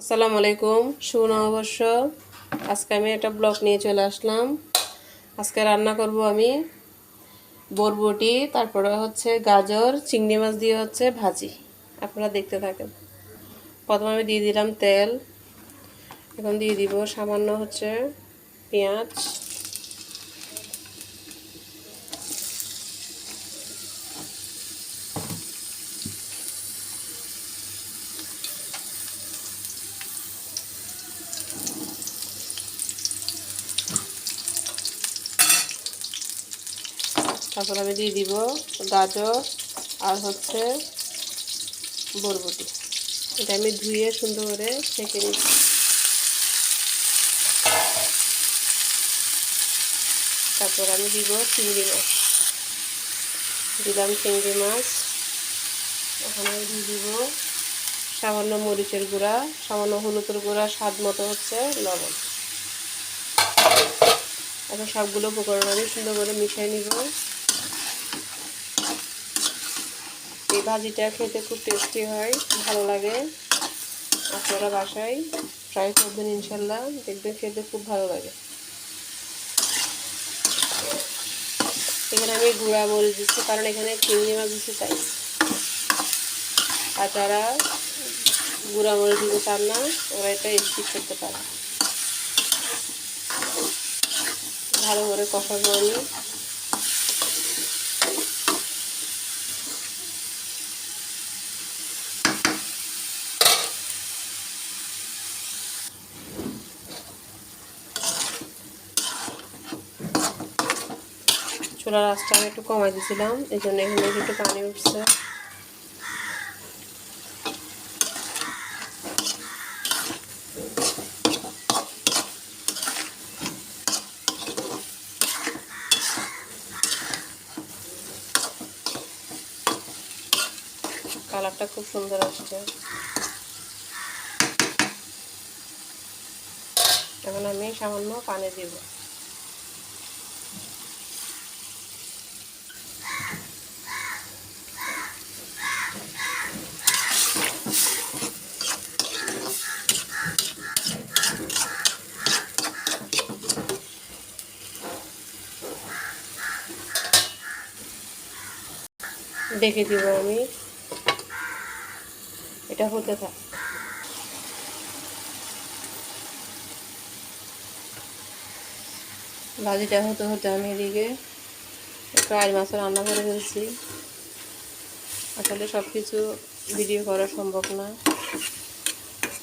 আসসালামু আলাইকুম, শুভ নববর্ষ। আজকে আমি একটা ব্লগ নিয়ে চলে আসলাম। আজকে রান্না করব আমি বরবটি, তারপরে হচ্ছে গাজর, চিংড়ি মাছ দিয়ে হচ্ছে ভাজি। আপনারা দেখতে থাকেন। প্রথমে আমি দিয়ে দিলাম তেল, এখন দিয়ে দিব সামান্য হচ্ছে পেঁয়াজ, তারপর আমি দিয়ে দিব গাজর আর হচ্ছে বরবটি। এটা আমি ধুয়ে সুন্দর করে ছেঁকে নিচ্ছি। তারপর আমি দিব চিংড়ি মাছ, দিলাম চিংড়ি মাছ। ওখানে দিয়ে দিব সামান্য মরিচের গুঁড়া, সামান্য হলুদের গুঁড়া, স্বাদ মতো হচ্ছে লবণ। এখন সবগুলো উপকরণ আমি সুন্দর করে মিশিয়ে নিব। এই ভাজিটা খেতে খুব টেস্টি হয়, ভালো লাগে। আপনারা বাসায় ট্রাই করবেন, ইনশাল্লাহ দেখবেন খেতে খুব ভালো লাগে। এখানে আমি গুঁড়া মরিচ দিচ্ছি, কারণ এখানে চিংড়ি মাছ দিচ্ছি তাই। আর যারা গুঁড়া মরিচ দিতে চান না, ওরা এটা স্কিপ করতে পারে। ভালো করে কষাবো আমি। চুলার আঁচটা আমি একটু কমাই দিয়েছিলাম, এই জন্য এখানে একটু পানি উঠছে। কালারটা খুব সুন্দর আসছে। এখন আমি সামান্য পানি দিব। দেখে দিব আমি, এটা হতে থাক। ভাজিটা হতে হতে আমি এদিকে একটু আইল মাছ রান্না করে ফেলছি। আসলে সব কিছু ভিডিও করা সম্ভব না,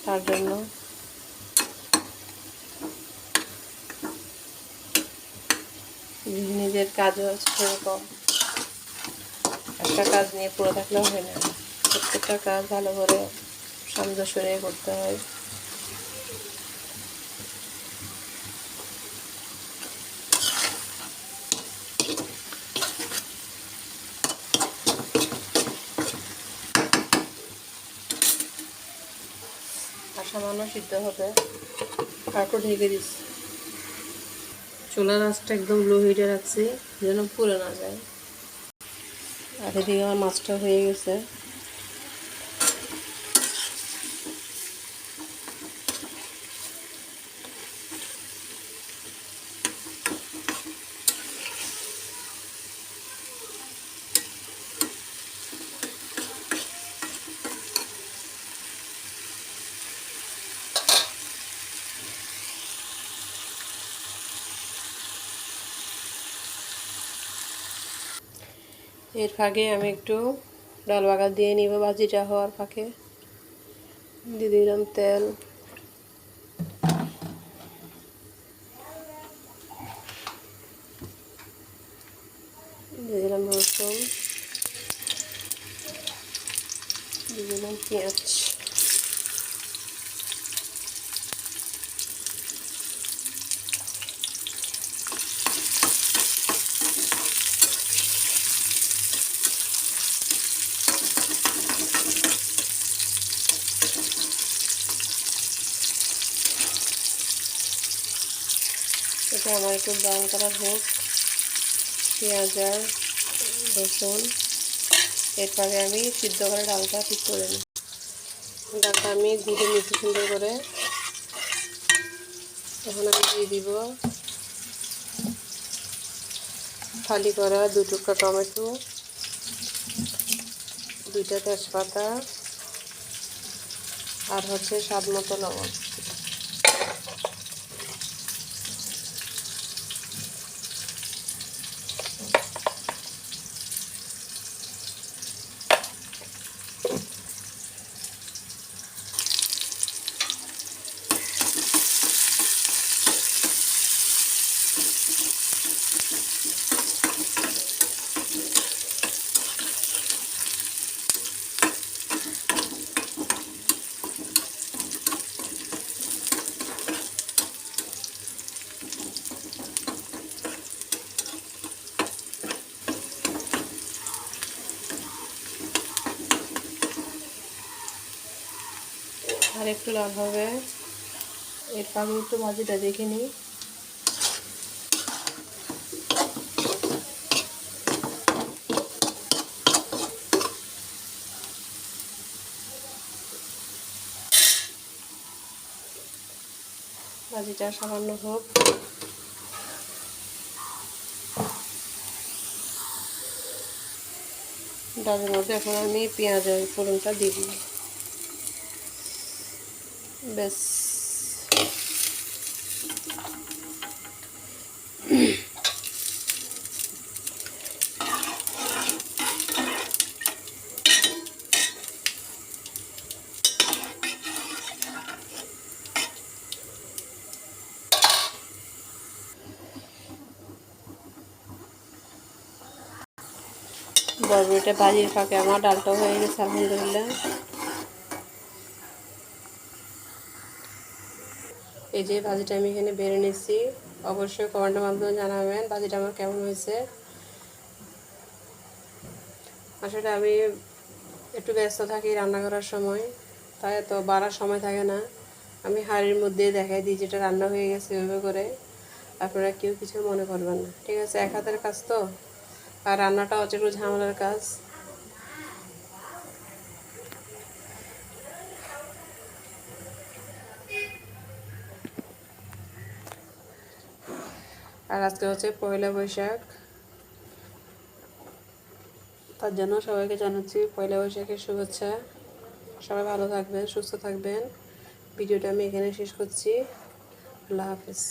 তার জন্য নিজের কাজও আছে সেরকম। একটা কাজ নিয়ে পড়ে থাকলেও হয় না, প্রত্যেকটা কাজ ভালো করে সামঞ্জস্য নিয়ে করতে হয়। আর সামান্য সিদ্ধ হবে, তারপর ঢেকে দিচ্ছি। চুলার আঁচটা একদম লো হিটে রাখছি যেন পুড়ে না যায়। আর এদিকে আমার মাছটা হয়ে গেছে। এর ফাঁকে আমি একটু ডাল বাগার দিয়ে নিব। ভাজিটা হওয়ার ফাঁকে দিয়ে দিলাম তেল, দিয়ে দিলাম রসুন, দিয়ে দিলাম পেঁয়াজ। এটা আমার একটু ব্রাউন কালার হোক, পেঁয়াজ আর রসুন। এরপরে আমি সিদ্ধ করে ডালটা ঠিক করে নিই। ডালটা আমি গুঁড়ো নিচ্ছি সুন্দর করে। এখন আমি দিয়ে দিব ফালি করা 2 টুকরা টমেটো, 2টা তেজপাতা আর হচ্ছে স্বাদ মতো লবণ। আর একটু লাল হবে, এর আগে একটু ভাজিটা দেখে নিই। ভাজিটা সামান্য হোক। ডালের মধ্যে এখন আমি পেঁয়াজের ফোড়নটা দিয়ে দিই। ব্যাস, বরবটিটা ভাজির ফাঁকে আমার ডালটাও হয়ে গেছে আলহামদুলিল্লাহ। এই যে ভাজিটা আমি এখানে বেড়ে নিচ্ছি। অবশ্যই কমেন্টের মাধ্যমে জানাবেন ভাজিটা আমার কেমন হয়েছে। আসলে আমি একটু ব্যস্ত থাকি রান্না করার সময়, তাই তো বাড়ার সময় থাকে না। আমি হাঁড়ির মধ্যে দেখাই দিই যেটা রান্না হয়ে গেছে ওইভাবে করে। আপনারা কেউ কিছু মনে করবেন না, ঠিক আছে? এক হাতের কাজ তো, আর রান্নাটা হচ্ছে একটু ঝামেলার কাজ। আর আজকে হচ্ছে পয়লা বৈশাখ, তার জন্য সবাইকে জানাচ্ছি পয়লা বৈশাখের শুভেচ্ছা। সবাই ভালো থাকবেন, সুস্থ থাকবেন। ভিডিওটা আমি এখানে শেষ করছি। আল্লাহ হাফেজ।